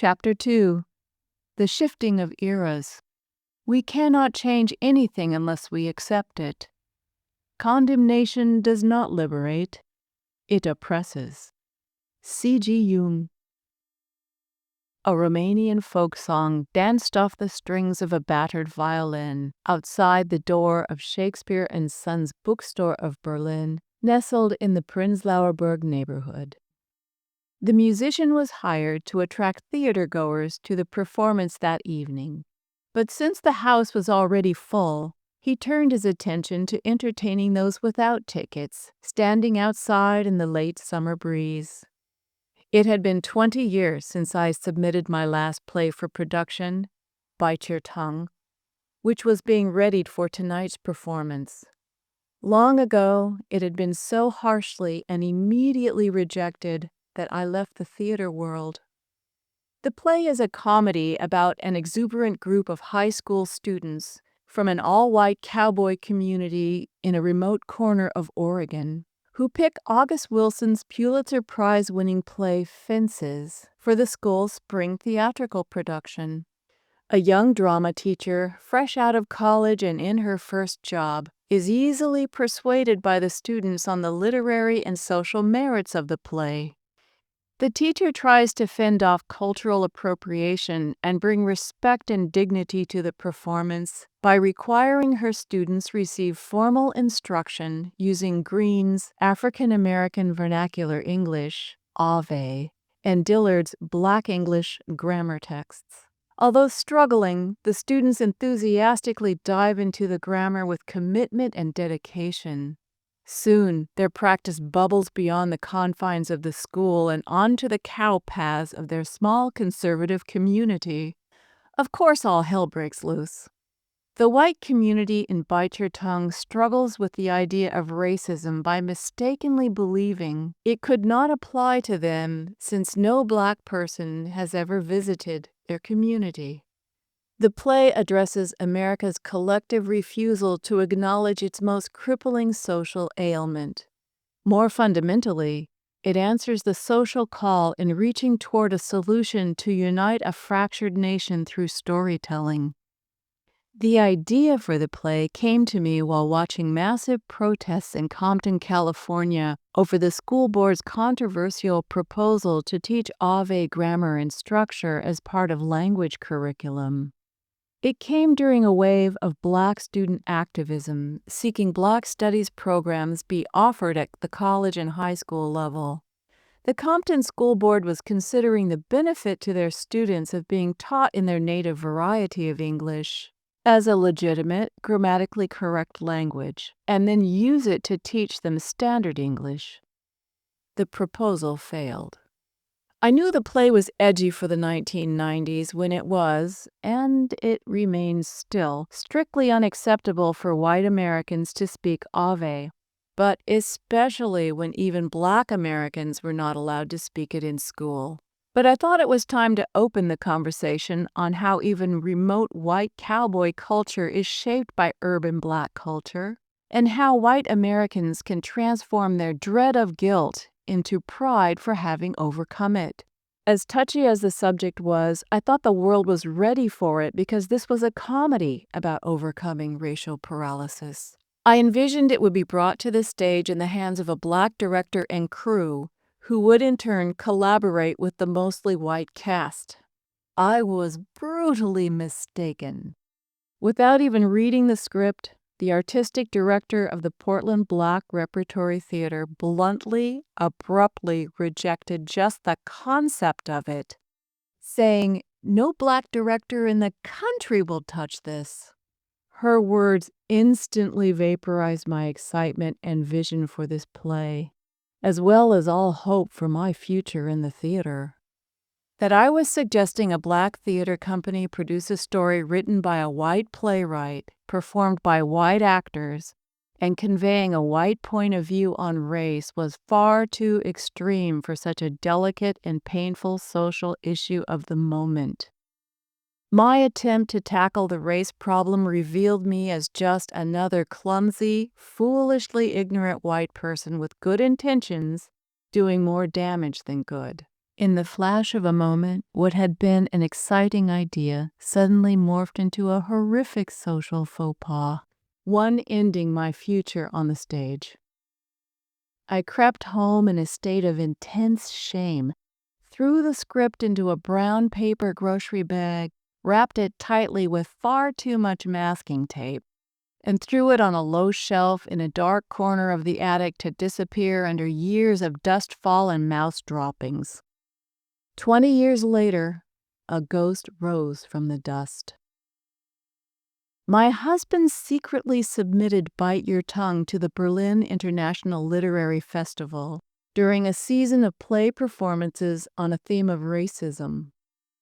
Chapter 2. The Shifting of Eras. We cannot change anything unless we accept it. Condemnation does not liberate, it oppresses. C.G. Jung. A Romanian folk song danced off the strings of a battered violin outside the door of Shakespeare & Sons bookstore of Berlin, nestled in the Prenzlauer Berg neighborhood. The musician was hired to attract theater-goers to the performance that evening. But since the house was already full, he turned his attention to entertaining those without tickets, standing outside in the late summer breeze. It had been 20 years since I submitted my last play for production, Bite Your Tongue, which was being readied for tonight's performance. Long ago, it had been so harshly and immediately rejected that I left the theater world. The play is a comedy about an exuberant group of high school students from an all-white cowboy community in a remote corner of Oregon who pick August Wilson's Pulitzer Prize-winning play Fences for the school's spring theatrical production. A young drama teacher, fresh out of college and in her first job, is easily persuaded by the students on the literary and social merits of the play. The teacher tries to fend off cultural appropriation and bring respect and dignity to the performance by requiring her students receive formal instruction using Green's African American Vernacular English, AVE, and Dillard's Black English grammar texts. Although struggling, the students enthusiastically dive into the grammar with commitment and dedication. Soon, their practice bubbles beyond the confines of the school and onto the cow paths of their small conservative community. Of course, all hell breaks loose. The white community in Bite Your Tongue struggles with the idea of racism by mistakenly believing it could not apply to them since no black person has ever visited their community. The play addresses America's collective refusal to acknowledge its most crippling social ailment. More fundamentally, it answers the social call in reaching toward a solution to unite a fractured nation through storytelling. The idea for the play came to me while watching massive protests in Compton, California, over the school board's controversial proposal to teach AVE grammar and structure as part of language curriculum. It came during a wave of Black student activism seeking Black studies programs be offered at the college and high school level. The Compton School Board was considering the benefit to their students of being taught in their native variety of English as a legitimate, grammatically correct language, and then use it to teach them standard English. The proposal failed. I knew the play was edgy for the 1990s when it was, and it remains still, strictly unacceptable for white Americans to speak AVE, but especially when even Black Americans were not allowed to speak it in school. But I thought it was time to open the conversation on how even remote white cowboy culture is shaped by urban Black culture, and how white Americans can transform their dread of guilt into pride for having overcome it. As touchy as the subject was, I thought the world was ready for it because this was a comedy about overcoming racial paralysis. I envisioned it would be brought to the stage in the hands of a Black director and crew, who would in turn collaborate with the mostly white cast. I was brutally mistaken. Without even reading the script, the artistic director of the Portland Black Repertory Theater bluntly, abruptly rejected just the concept of it, saying, "No Black director in the country will touch this." Her words instantly vaporized my excitement and vision for this play, as well as all hope for my future in the theater. That I was suggesting a Black theater company produce a story written by a white playwright, performed by white actors, and conveying a white point of view on race was far too extreme for such a delicate and painful social issue of the moment. My attempt to tackle the race problem revealed me as just another clumsy, foolishly ignorant white person with good intentions doing more damage than good. In the flash of a moment, what had been an exciting idea suddenly morphed into a horrific social faux pas, one ending my future on the stage. I crept home in a state of intense shame, threw the script into a brown paper grocery bag, wrapped it tightly with far too much masking tape, and threw it on a low shelf in a dark corner of the attic to disappear under years of dustfall and mouse droppings. 20 years later, a ghost rose from the dust. My husband secretly submitted Bite Your Tongue to the Berlin International Literary Festival during a season of play performances on a theme of racism.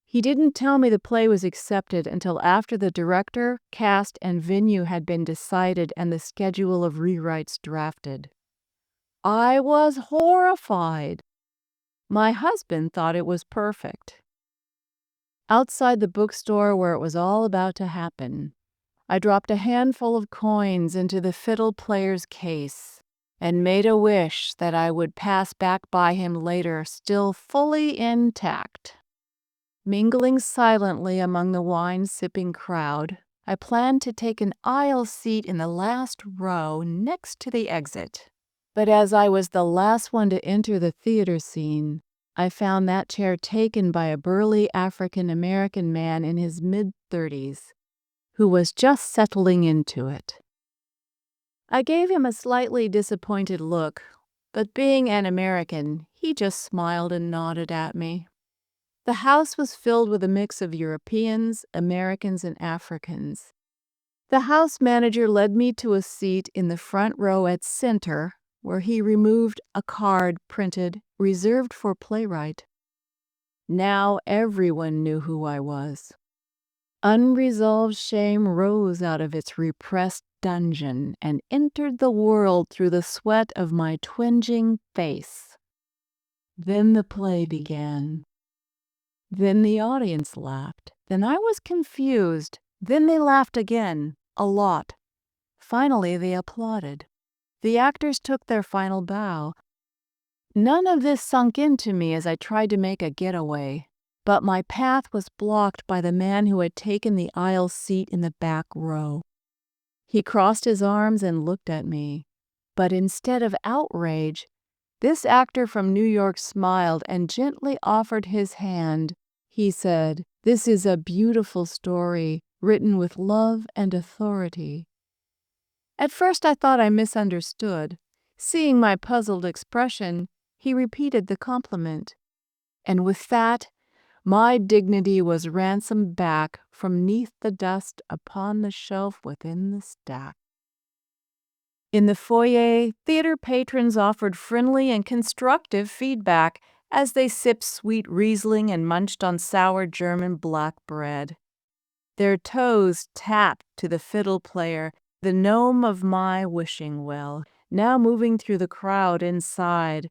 He didn't tell me the play was accepted until after the director, cast, and venue had been decided and the schedule of rewrites drafted. I was horrified. My husband thought it was perfect. Outside the bookstore where it was all about to happen, I dropped a handful of coins into the fiddle player's case and made a wish that I would pass back by him later still fully intact. Mingling silently among the wine-sipping crowd, I planned to take an aisle seat in the last row next to the exit. But as I was the last one to enter the theater scene, I found that chair taken by a burly African-American man in his mid-30s, who was just settling into it. I gave him a slightly disappointed look, but being an American, he just smiled and nodded at me. The house was filled with a mix of Europeans, Americans, and Africans. The house manager led me to a seat in the front row at center, where he removed a card printed, "Reserved for playwright." Now everyone knew who I was. Unresolved shame rose out of its repressed dungeon and entered the world through the sweat of my twinging face. Then the play began. Then the audience laughed. Then I was confused. Then they laughed again, a lot. Finally, they applauded. The actors took their final bow. None of this sunk into me as I tried to make a getaway, but my path was blocked by the man who had taken the aisle seat in the back row. He crossed his arms and looked at me, but instead of outrage, this actor from New York smiled and gently offered his hand. He said, "This is a beautiful story, written with love and authority." At first I thought I misunderstood. Seeing my puzzled expression, he repeated the compliment. And with that, my dignity was ransomed back from 'neath the dust upon the shelf within the stack. In the foyer, theater patrons offered friendly and constructive feedback as they sipped sweet Riesling and munched on sour German black bread. Their toes tapped to the fiddle player, the gnome of my wishing well, now moving through the crowd inside.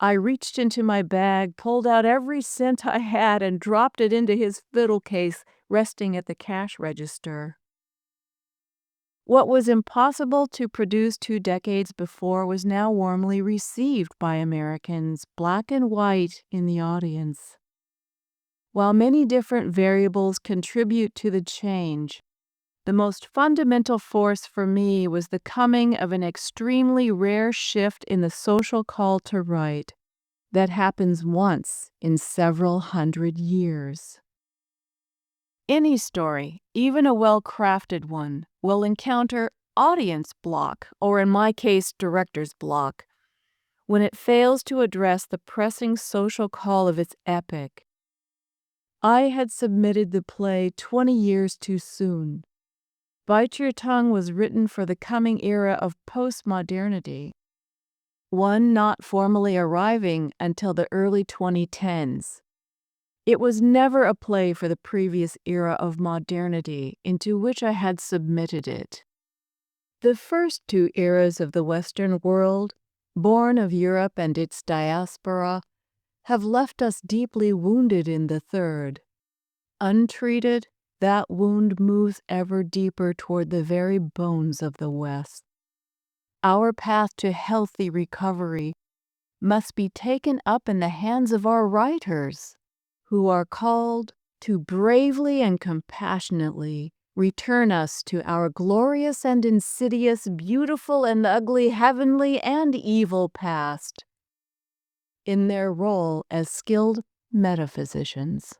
I reached into my bag, pulled out every cent I had, and dropped it into his fiddle case, resting at the cash register. What was impossible to produce 2 decades before was now warmly received by Americans, black and white, in the audience. While many different variables contribute to the change, the most fundamental force for me was the coming of an extremely rare shift in the social call to write that happens once in several hundred years. Any story, even a well-crafted one, will encounter audience block, or in my case, director's block, when it fails to address the pressing social call of its epic. I had submitted the play 20 years too soon. Bite Your Tongue was written for the coming era of postmodernity, one not formally arriving until the early 2010s. It was never a play for the previous era of modernity into which I had submitted it. The first 2 eras of the Western world, born of Europe and its diaspora, have left us deeply wounded in the third. Untreated, that wound moves ever deeper toward the very bones of the West. Our path to healthy recovery must be taken up in the hands of our writers, who are called to bravely and compassionately return us to our glorious and insidious, beautiful and ugly, heavenly and evil past, in their role as skilled metaphysicians.